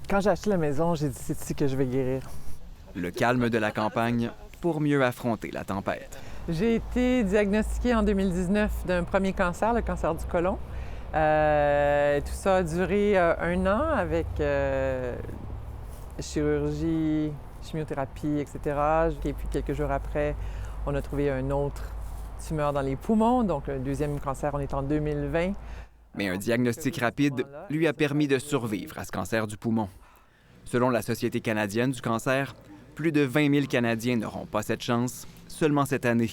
Quand j'ai acheté la maison, j'ai dit c'est ici que je vais guérir. Le calme de la campagne pour mieux affronter la tempête. J'ai été diagnostiquée en 2019 d'un premier cancer, le cancer du côlon. Tout ça a duré 1 an avec chirurgie, chimiothérapie, etc. Et puis quelques jours après, on a trouvé un autre tumeur dans les poumons. Donc le deuxième cancer, on est en 2020. Mais un diagnostic rapide lui a permis de survivre à ce cancer du poumon. Selon la Société canadienne du cancer, plus de 20 000 Canadiens n'auront pas cette chance seulement cette année.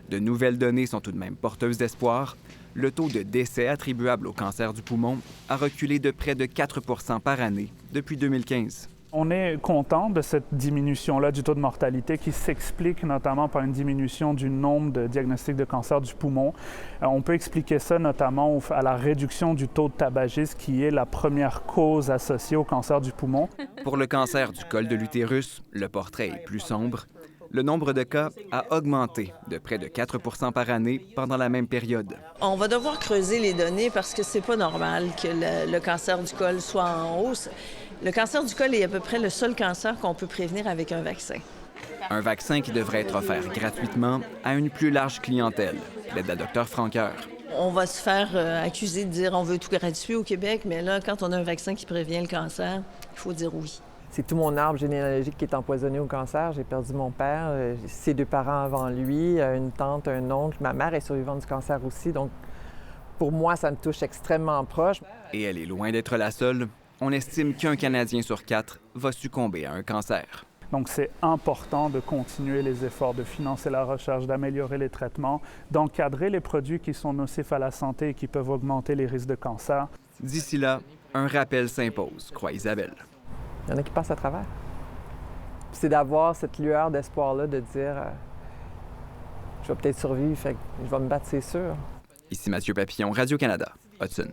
De nouvelles données sont tout de même porteuses d'espoir. Le taux de décès attribuable au cancer du poumon a reculé de près de 4 % par année depuis 2015. On est content de cette diminution-là du taux de mortalité qui s'explique notamment par une diminution du nombre de diagnostics de cancer du poumon. On peut expliquer ça notamment à la réduction du taux de tabagisme qui est la première cause associée au cancer du poumon. Pour le cancer du col de l'utérus, le portrait est plus sombre. Le nombre de cas a augmenté de près de 4 % par année pendant la même période. On va devoir creuser les données parce que c'est pas normal que le cancer du col soit en hausse. Le cancer du col est à peu près le seul cancer qu'on peut prévenir avec un vaccin. Un vaccin qui devrait être offert gratuitement à une plus large clientèle, plaide la Dr Franqueur. On va se faire accuser de dire on veut tout gratuit au Québec, mais là, quand on a un vaccin qui prévient le cancer, il faut dire oui. C'est tout mon arbre généalogique qui est empoisonné au cancer. J'ai perdu mon père, ses 2 parents avant lui, une tante, un oncle. Ma mère est survivante du cancer aussi, donc pour moi, ça me touche extrêmement proche. Et elle est loin d'être la seule. On estime qu'un Canadien sur 4 va succomber à un cancer. Donc, c'est important de continuer les efforts, de financer la recherche, d'améliorer les traitements, d'encadrer les produits qui sont nocifs à la santé et qui peuvent augmenter les risques de cancer. D'ici là, un rappel s'impose, croit Isabelle. Il y en a qui passent à travers. Puis c'est d'avoir cette lueur d'espoir-là, de dire je vais peut-être survivre, fait que je vais me battre, c'est sûr. Ici Mathieu Papillon, Radio-Canada, Hudson.